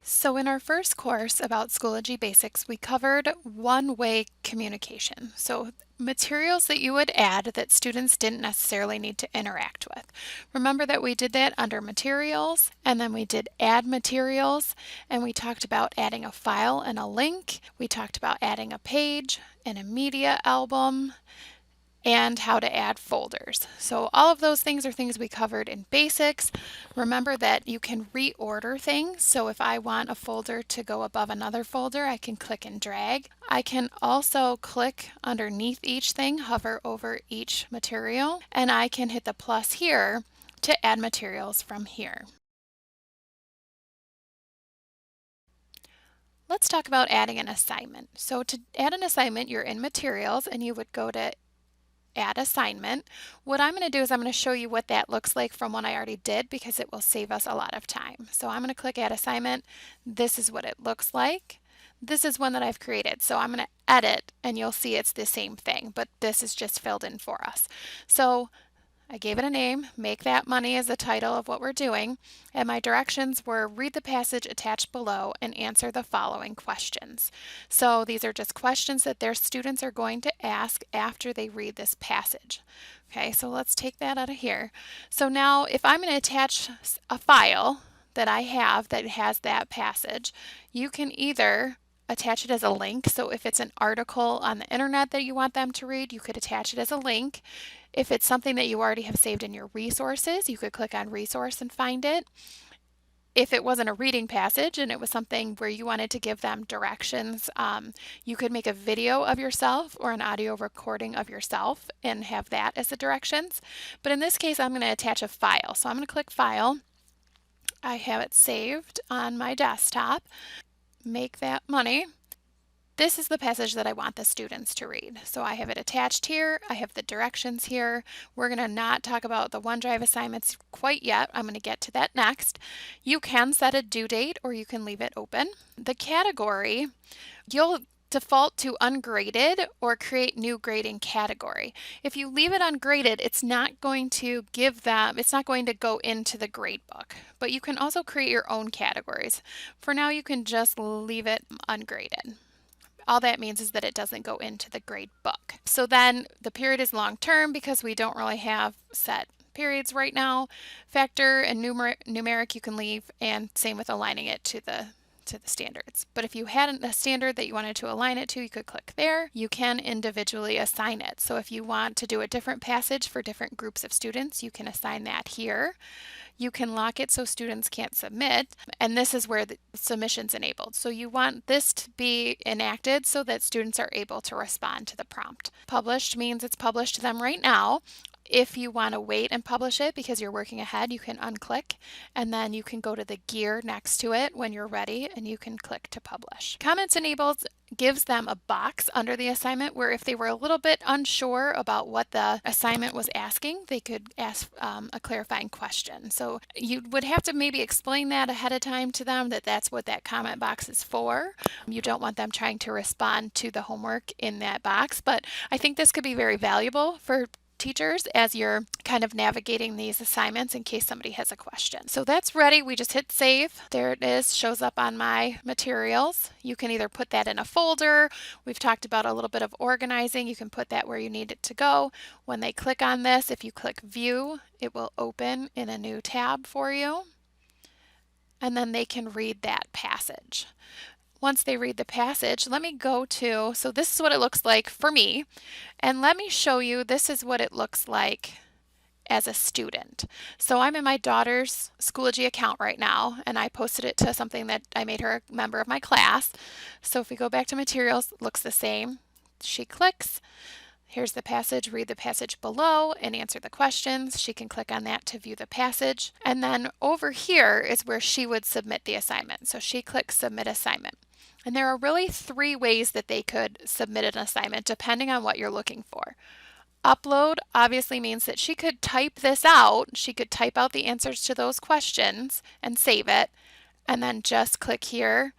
So in our first course about Schoology Basics, we covered one-way communication. So materials that you would add that students didn't necessarily need to interact with. Remember that we did that under materials, and then we did add materials, and we talked about adding a file and a link. We talked about adding a page and a media album, and how to add folders. So all of those things are things we covered in basics. Remember that you can reorder things. So if I want a folder to go above another folder, I can click and drag. I can also click underneath each thing, hover over each material, and I can hit the plus here to add materials from here. Let's talk about adding an assignment. So to add an assignment, you're in materials and you would go to add assignment. What I'm going to do is I'm going to show you what that looks like from one I already did because it will save us a lot of time. So I'm going to click add assignment. This is what it looks like. This is one that I've created. So I'm going to edit and you'll see it's the same thing, but this is just filled in for us. So I gave it a name, Make That Money is the title of what we're doing, and my directions were read the passage attached below and answer the following questions. So these are just questions that their students are going to ask after they read this passage. Okay, so let's take that out of here. So now if I'm going to attach a file that I have that has that passage, you can either attach it as a link. So if it's an article on the internet that you want them to read, you could attach it as a link. If it's something that you already have saved in your resources, you could click on resource and find it. If it wasn't a reading passage and it was something where you wanted to give them directions, you could make a video of yourself or an audio recording of yourself and have that as the directions. But in this case, I'm going to attach a file. So I'm going to click File. I have it saved on my desktop. Make That Money. This is the passage that I want the students to read. So I have it attached here. I have the directions here. We're going to not talk about the OneDrive assignments quite yet. I'm going to get to that next. You can set a due date or you can leave it open. The category, you'll default to ungraded or create new grading category. If you leave it ungraded, it's not going to it's not going to go into the gradebook, but you can also create your own categories. For now, you can just leave it ungraded. All that means is that it doesn't go into the grade book. So then the period is long term because we don't really have set periods right now. Factor and numeric you can leave, and same with aligning it to the standards. But if you had a standard that you wanted to align it to, you could click there. You can individually assign it. So if you want to do a different passage for different groups of students, you can assign that here. You can lock it so students can't submit, and this is where the submission's enabled. So you want this to be enacted so that students are able to respond to the prompt. Published means it's published to them right now. If you want to wait and publish it because you're working ahead, you can unclick and then you can go to the gear next to it when you're ready and you can click to publish. Comments enabled gives them a box under the assignment where if they were a little bit unsure about what the assignment was asking, they could ask a clarifying question. So you would have to maybe explain that ahead of time to them that that's what that comment box is for. You don't want them trying to respond to the homework in that box, but I think this could be very valuable for teachers as you're kind of navigating these assignments in case somebody has a question. So that's ready. We just hit save. There it is, shows up on my materials. You can either put that in a folder. We've talked about a little bit of organizing. You can put that where you need it to go. When they click on this, if you click view, it will open in a new tab for you. And then they can read that passage. Once they read the passage, let me go to, so this is what it looks like for me, and let me show you, this is what it looks like as a student. So I'm in my daughter's Schoology account right now, and I posted it to something that I made her a member of my class. So if we go back to materials, it looks the same. She clicks, here's the passage, read the passage below and answer the questions. She can click on that to view the passage. And then over here is where she would submit the assignment. So she clicks submit assignment. And there are really three ways that they could submit an assignment depending on what you're looking for. Upload obviously means that she could type this out. She could type out the answers to those questions and save it, and then just click here,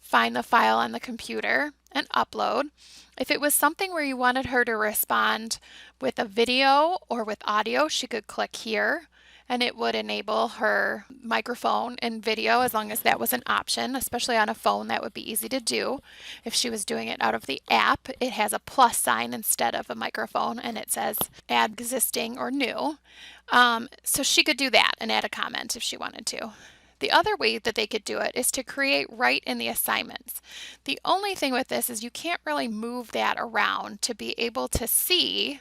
find the file on the computer, and upload. If it was something where you wanted her to respond with a video or with audio, she could click here and it would enable her microphone and video as long as that was an option, especially on a phone. That would be easy to do. If she was doing it out of the app, it has a plus sign instead of a microphone, and it says add existing or new. So she could do that and add a comment if she wanted to. The other way that they could do it is to create right in the assignments. The only thing with this is you can't really move that around to be able to see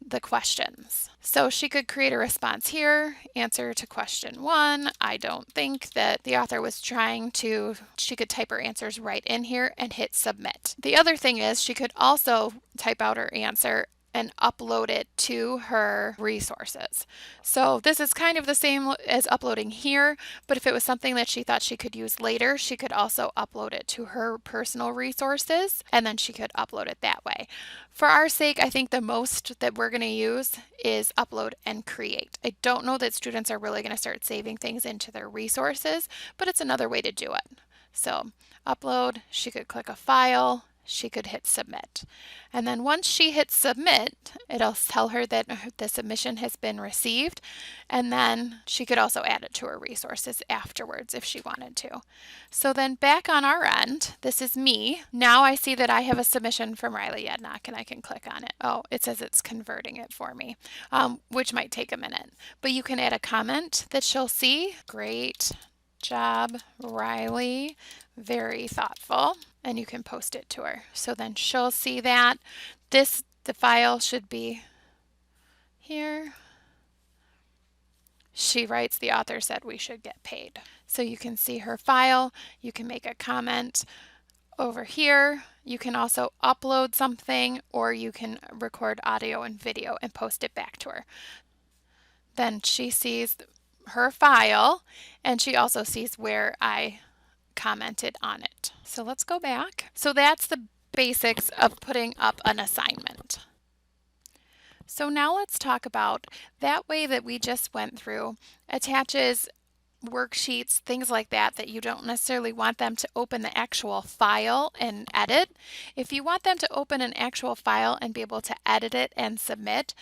the questions. So she could create a response here, answer to question 1. I don't think that the author was trying to, she could type her answers right in here and hit submit. The other thing is she could also type out her answer and upload it to her resources. So this is kind of the same as uploading here, but if it was something that she thought she could use later, she could also upload it to her personal resources, and then she could upload it that way. For our sake, I think the most that we're going to use is upload and create. I don't know that students are really going to start saving things into their resources, but it's another way to do it. So upload, she could click a file, she could hit submit. And then once she hits submit, it'll tell her that the submission has been received, and then she could also add it to her resources afterwards if she wanted to. So then back on our end, this is me. Now I see that I have a submission from Riley Yednock, and I can click on it. Oh, it says it's converting it for me, which might take a minute. But you can add a comment that she'll see. Great job, Riley. Very thoughtful. And you can post it to her. So then she'll see that. The file should be here. She writes, the author said we should get paid. So you can see her file. You can make a comment over here. You can also upload something, or you can record audio and video and post it back to her. Then she sees her file, and she also sees where I commented on it. So let's go back. So that's the basics of putting up an assignment. So now let's talk about that way that we just went through attaches worksheets, things like that, that you don't necessarily want them to open the actual file and edit. If you want them to open an actual file and be able to edit it and submit,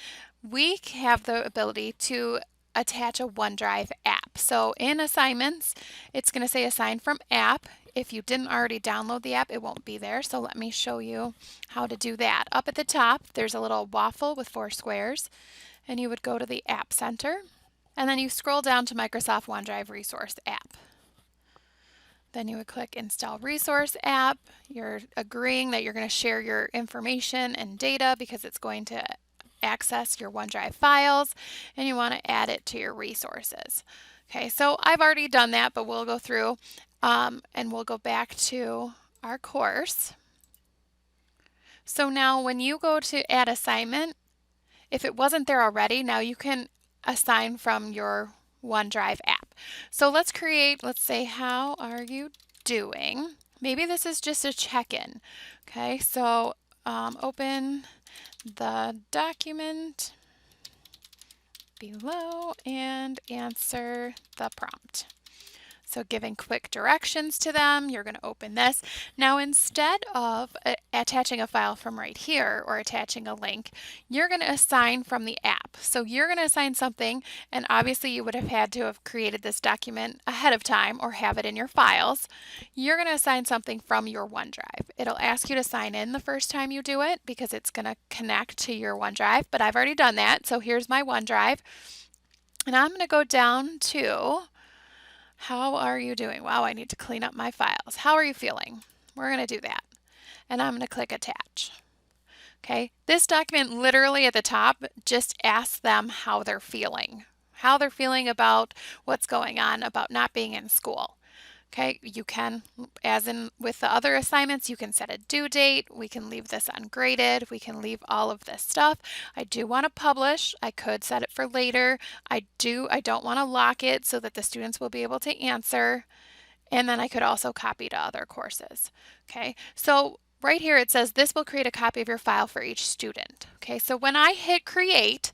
we have the ability to attach a OneDrive app. So in assignments, it's going to say assign from app. If you didn't already download the app, it won't be there. So let me show you how to do that. Up at the top, there's a little waffle with 4 squares, and you would go to the App Center, and then you scroll down to Microsoft OneDrive Resource App. Then you would click Install Resource App. You're agreeing that you're going to share your information and data because it's going to access your OneDrive files, and you want to add it to your resources. Okay, so I've already done that, but we'll go through and we'll go back to our course. So now when you go to add assignment, if it wasn't there already, now you can assign from your OneDrive app. So let's say, how are you doing? Maybe this is just a check-in. Okay, so open the document below and answer the prompt. So giving quick directions to them, you're going to open this. Now instead of attaching a file from right here or attaching a link, you're going to assign from the app. So you're going to assign something, and obviously you would have had to have created this document ahead of time or have it in your files. You're going to assign something from your OneDrive. It'll ask you to sign in the first time you do it because it's going to connect to your OneDrive, but I've already done that. So here's my OneDrive, and I'm going to go down to how are you doing? Wow, I need to clean up my files. How are you feeling? We're going to do that. And I'm going to click attach. Okay, this document literally at the top just asks them how they're feeling about what's going on, about not being in school. Okay, you can, as in with the other assignments, you can set a due date. We can leave this ungraded. We can leave all of this stuff. I do want to publish. I could set it for later. I don't want to lock it so that the students will be able to answer. And then I could also copy to other courses. Okay, so right here it says this will create a copy of your file for each student. Okay, so when I hit create,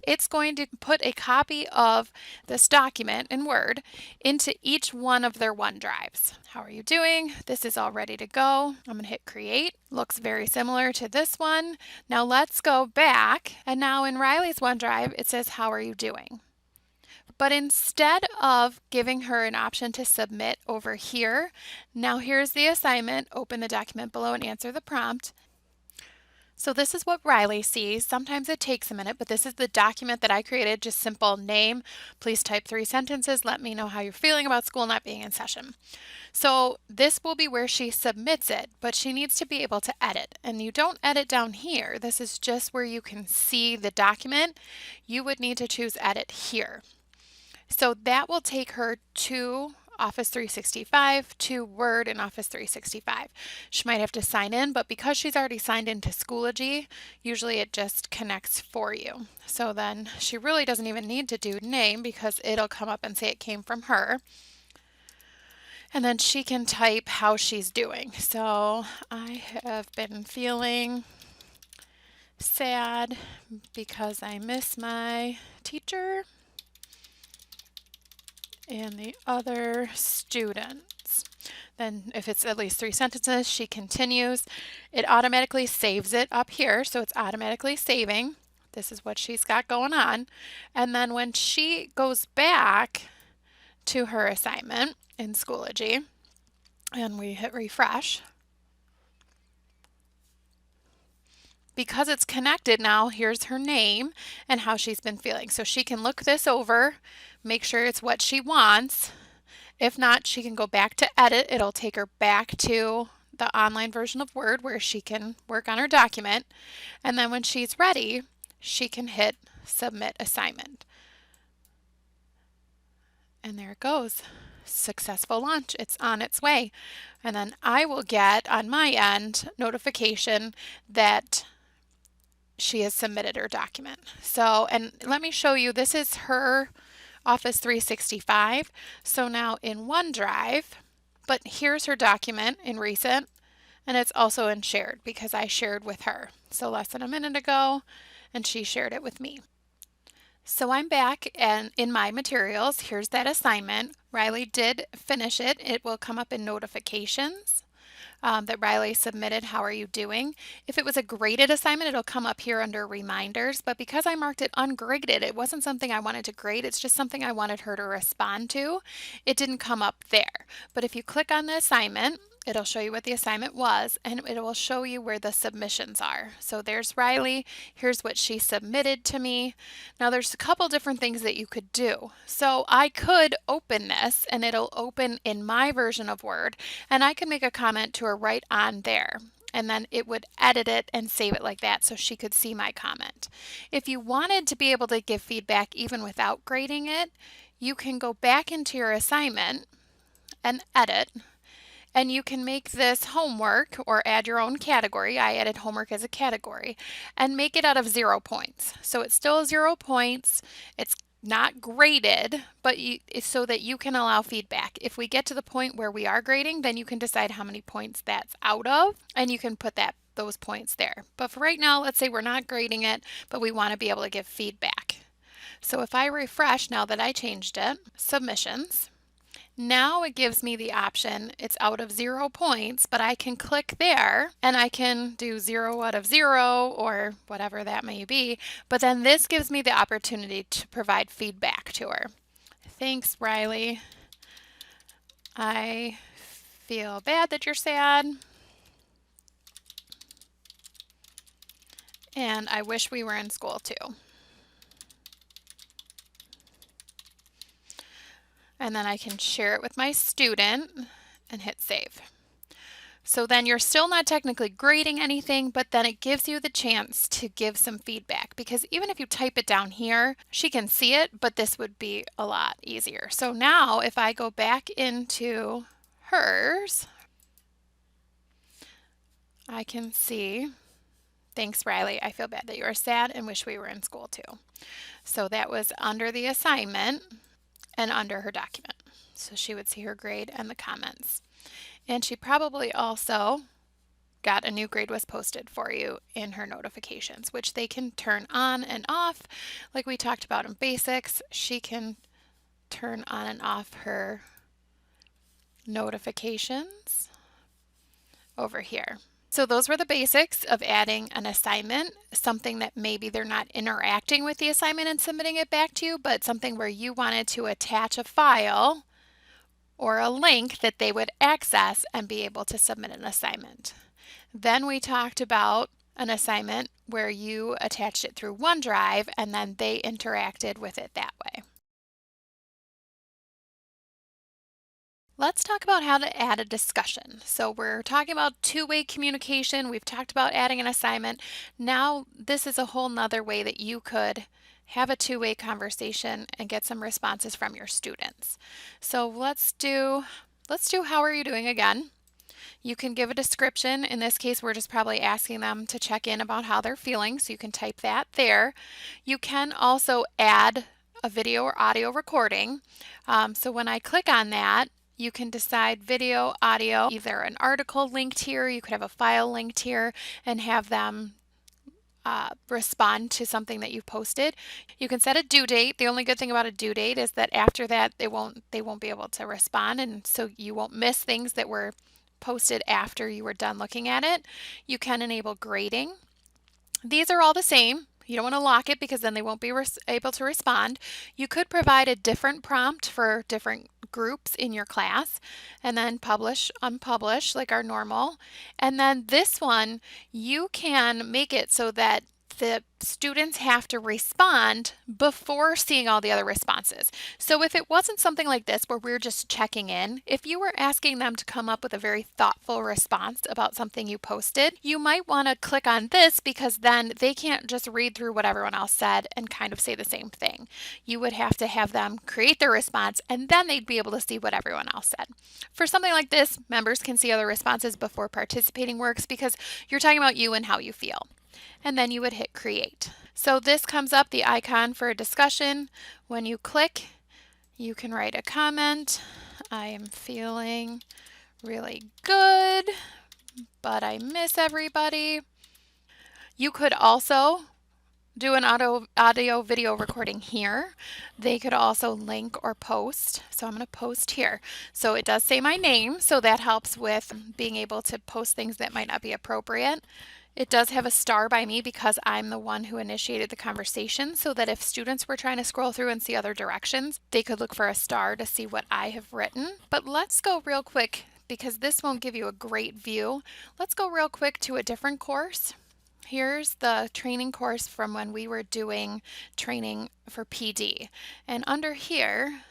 it's going to put a copy of this document in Word into each one of their OneDrives. How are you doing? This is all ready to go. I'm going to hit create. Looks very similar to this one. Now let's go back, and now in Riley's OneDrive it says how are you doing? But instead of giving her an option to submit over here, now here's the assignment. Open the document below and answer the prompt. So this is what Riley sees. Sometimes it takes a minute, but this is the document that I created. Just simple name. Please type 3 sentences. Let me know how you're feeling about school not being in session. So this will be where she submits it, but she needs to be able to edit. And you don't edit down here. This is just where you can see the document. You would need to choose edit here. So that will take her to Office 365, to Word and Office 365. She might have to sign in, but because she's already signed into Schoology, usually it just connects for you. So then she really doesn't even need to do name because it'll come up and say it came from her. And then she can type how she's doing. So I have been feeling sad because I miss my teacher and the other students. Then if it's at least 3 sentences, she continues. It automatically saves it up here, so it's automatically saving. This is what she's got going on. And then when she goes back to her assignment in Schoology, and we hit refresh, because it's connected now, here's her name and how she's been feeling. So she can look this over, make sure it's what she wants. If not, she can go back to edit. It'll take her back to the online version of Word where she can work on her document. And then when she's ready, she can hit submit assignment. And there it goes. Successful launch. It's on its way. And then I will get on my end notification that she has submitted her document. So, and let me show you, this is her Office 365. So now in OneDrive, but here's her document in recent, and it's also in shared because I shared with her. So less than a minute ago, and she shared it with me. So I'm back and in my materials, here's that assignment. Riley did finish it. It will come up in notifications. That Riley submitted. How are you doing? If it was a graded assignment, it'll come up here under reminders, but because I marked it ungraded, it wasn't something I wanted to grade, it's just something I wanted her to respond to. It didn't come up there. But if you click on the assignment, it'll show you what the assignment was, and it will show you where the submissions are. So there's Riley. Here's what she submitted to me. Now there's a couple different things that you could do. So I could open this, and it'll open in my version of Word, and I can make a comment to her right on there. And then it would edit it and save it like that so she could see my comment. If you wanted to be able to give feedback even without grading it, you can go back into your assignment and edit. And you can make this homework or add your own category. I added homework as a category and make it out of 0 points. So it's still 0 points. It's not graded, but it's so that you can allow feedback. If we get to the point where we are grading, then you can decide how many points that's out of, and you can put those points there. But for right now, let's say we're not grading it, but we want to be able to give feedback. So if I refresh now that I changed it, submissions, now it gives me the option, it's out of 0 points, but I can click there and I can do 0 out of 0 or whatever that may be. But then this gives me the opportunity to provide feedback to her. Thanks, Riley. I feel bad that you're sad. And I wish we were in school too. And then I can share it with my student and hit save. So then you're still not technically grading anything, but then it gives you the chance to give some feedback, because even if you type it down here, she can see it, but this would be a lot easier. So now if I go back into hers, I can see, thanks Riley, I feel bad that you are sad and wish we were in school too. So that was under the assignment and under her document. So she would see her grade and the comments. And she probably also got a new grade was posted for you in her notifications, which they can turn on and off. Like we talked about in basics, she can turn on and off her notifications over here. So those were the basics of adding an assignment, something that maybe they're not interacting with the assignment and submitting it back to you, but something where you wanted to attach a file or a link that they would access and be able to submit an assignment. Then we talked about an assignment where you attached it through OneDrive and then they interacted with it that way. Let's talk about how to add a discussion. So we're talking about two-way communication. We've talked about adding an assignment. Now this is a whole nother way that you could have a two-way conversation and get some responses from your students. So let's do how are you doing again. You can give a description. In this case, we're just probably asking them to check in about how they're feeling, so you can type that there. You can also add a video or audio recording. So when I click on that, you can decide video, audio, either an article linked here, you could have a file linked here, and have them respond to something that you posted. You can set a due date. The only good thing about a due date is that after that they won't be able to respond, and so you won't miss things that were posted after you were done looking at it. You can enable grading. These are all the same. You don't want to lock it because then they won't be able to respond. You could provide a different prompt for different groups in your class and then publish, unpublish like our normal. And then this one, you can make it so that the students have to respond before seeing all the other responses. So if it wasn't something like this where we're just checking in, if you were asking them to come up with a very thoughtful response about something you posted, you might want to click on this because then they can't just read through what everyone else said and kind of say the same thing. You would have to have them create their response and then they'd be able to see what everyone else said. For something like this, members can see other responses before participating works because you're talking about you and how you feel. And then you would hit create. So this comes up, the icon for a discussion. When you click, you can write a comment. I am feeling really good, but I miss everybody. You could also do an audio video recording here. They could also link or post. So I'm going to post here. So it does say my name, so that helps with being able to post things that might not be appropriate. It does have a star by me because I'm the one who initiated the conversation, so that if students were trying to scroll through and see other directions, they could look for a star to see what I have written. But let's go real quick because this won't give you a great view. Let's go real quick to a different course. Here's the training course from when we were doing training for PD. And under here,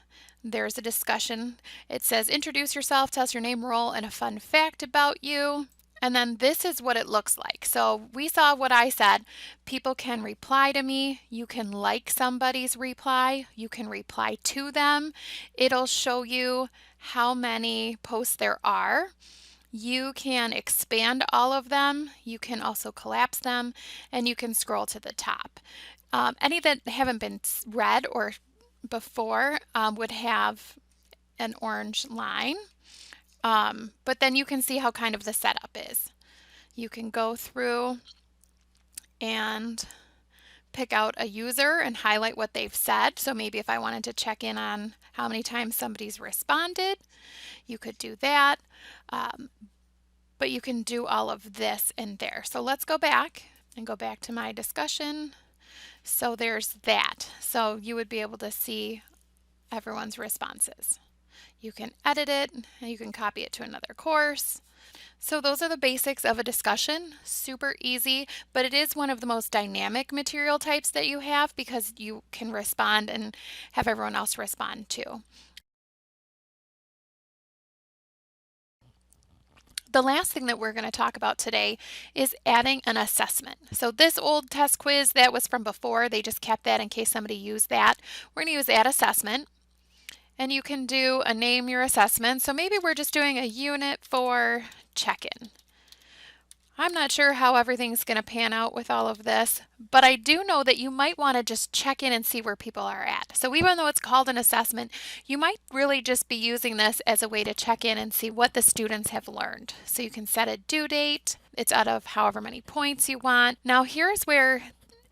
there's a discussion. It says, introduce yourself, tell us your name, role, and a fun fact about you. And then this is what it looks like. So we saw what I said. People can reply to me. You can like somebody's reply. You can reply to them. It'll show you how many posts there are. You can expand all of them. You can also collapse them, and you can scroll to the top. Any that haven't been read or before would have an orange line. But then you can see how kind of the setup is. You can go through and pick out a user and highlight what they've said. So maybe if I wanted to check in on how many times somebody's responded, you could do that. But you can do all of this in there. So let's go back and go back to my discussion. So there's that. So you would be able to see everyone's responses. You can edit it, and you can copy it to another course. So those are the basics of a discussion. Super easy, but it is one of the most dynamic material types that you have because you can respond and have everyone else respond too. The last thing that we're going to talk about today is adding an assessment. So this old test quiz that was from before, they just kept that in case somebody used that. We're going to use add assessment. And you can do a name your assessment. So maybe we're just doing a unit for check-in. I'm not sure how everything's going to pan out with all of this, but I do know that you might want to just check in and see where people are at. So even though it's called an assessment, you might really just be using this as a way to check in and see what the students have learned. So you can set a due date. It's out of however many points you want. Now here's where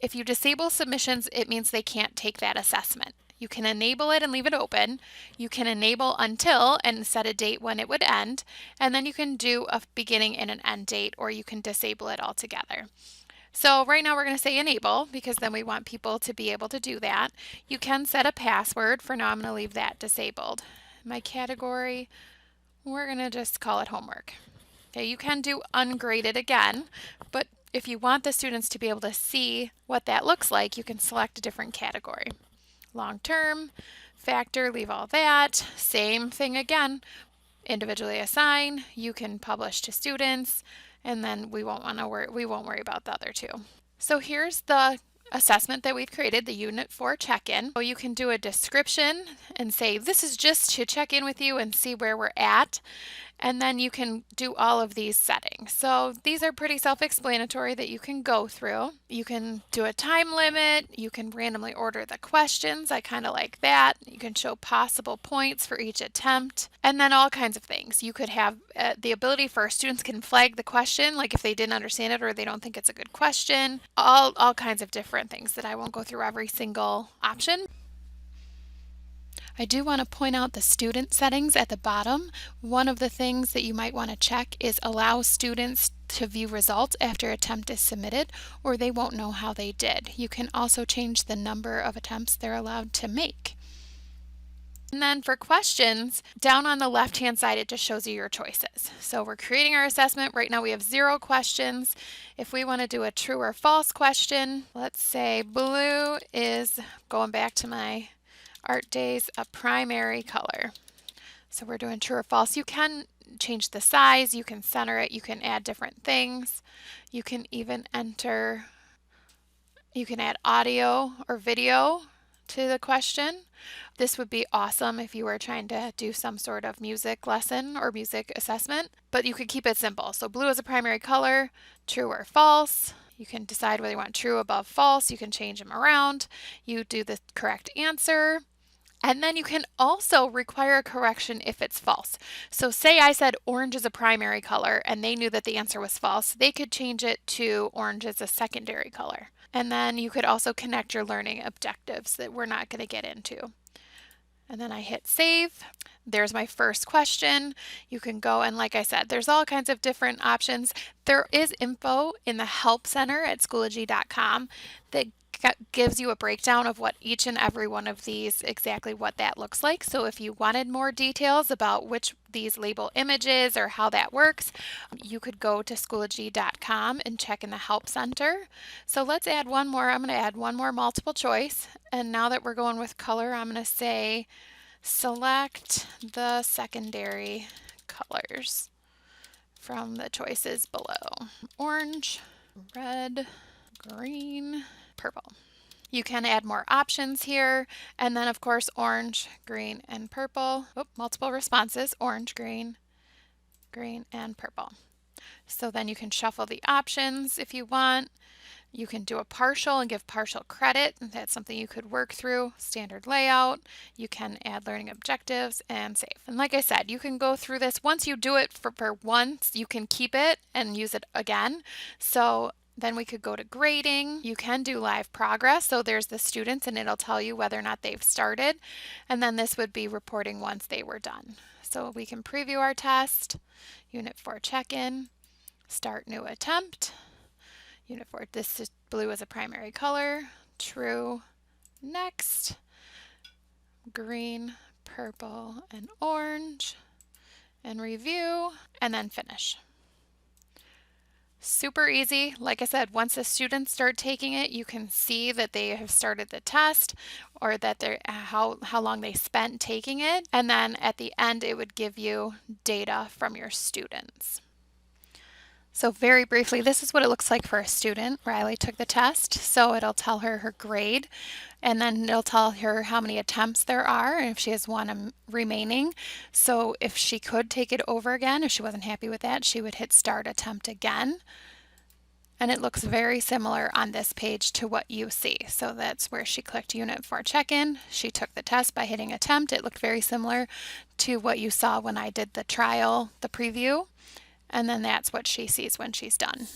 if you disable submissions, it means they can't take that assessment. You can enable it and leave it open. You can enable until and set a date when it would end. And then you can do a beginning and an end date, or you can disable it altogether. So right now we're going to say enable because then we want people to be able to do that. You can set a password. For now I'm going to leave that disabled. My category, we're going to just call it homework. Okay, you can do ungraded again, but if you want the students to be able to see what that looks like, you can select a different category. Long term, factor, leave all that. Same thing again, individually assign. You can publish to students, and then we won't worry about the other two. So here's the assessment that we've created, the Unit 4 check-in. So you can do a description and say, this is just to check in with you and see where we're at. And then you can do all of these settings. So these are pretty self-explanatory that you can go through. You can do a time limit. You can randomly order the questions. I kind of like that. You can show possible points for each attempt, and then all kinds of things. You could have the ability for students can flag the question, like if they didn't understand it or they don't think it's a good question. All kinds of different things that I won't go through every single option. I do want to point out the student settings at the bottom. One of the things that you might want to check is allow students to view results after attempt is submitted, or they won't know how they did. You can also change the number of attempts they're allowed to make. And then for questions, down on the left-hand side, it just shows you your choices. So we're creating our assessment. Right now we have 0 questions. If we want to do a true or false question, let's say blue is, going back to my art days, a primary color. So we're doing true or false. You can change the size, you can center it, you can add different things. You can even you can add audio or video to the question. This would be awesome if you were trying to do some sort of music lesson or music assessment, but you could keep it simple. So blue is a primary color, true or false. You can decide whether you want true above false. You can change them around. You do the correct answer. And then you can also require a correction if it's false. So say I said orange is a primary color and they knew that the answer was false. They could change it to orange is a secondary color. And then you could also connect your learning objectives that we're not going to get into. And then I hit save. There's my first question. You can go and, like I said, there's all kinds of different options. There is info in the help center at Schoology.com that gives you a breakdown of what each and every one of these, exactly what that looks like. So if you wanted more details about which these label images or how that works, you could go to Schoology.com and check in the help center. So let's add one more. I'm going to add one more multiple choice. And now that we're going with color, I'm going to say select the secondary colors from the choices below. Orange, red, green, purple. You can add more options here, and then of course orange, green, and purple. Multiple responses, orange, green, green, and purple. So then you can shuffle the options if you want. You can do a partial and give partial credit. That's something you could work through. Standard layout. You can add learning objectives and save. And like I said, you can go through this. Once you do it for once, you can keep it and use it again. So then we could go to grading. You can do live progress. So there's the students and it'll tell you whether or not they've started. And then this would be reporting once they were done. So we can preview our test. Unit 4 check-in. Start new attempt. Unit 4, this is blue as a primary color. True. Next. Green, purple, and orange. And review. And then finish. Super easy. Like I said, once the students start taking it, you can see that they have started the test or that they're how long they spent taking it. And then at the end, it would give you data from your students. So very briefly, this is what it looks like for a student. Riley took the test, so it'll tell her her grade, and then it'll tell her how many attempts there are and if she has one remaining. So if she could take it over again, if she wasn't happy with that, she would hit start attempt again. And it looks very similar on this page to what you see. So that's where she clicked Unit 4 check-in. She took the test by hitting attempt. It looked very similar to what you saw when I did the trial, the preview. And then that's what she sees when she's done.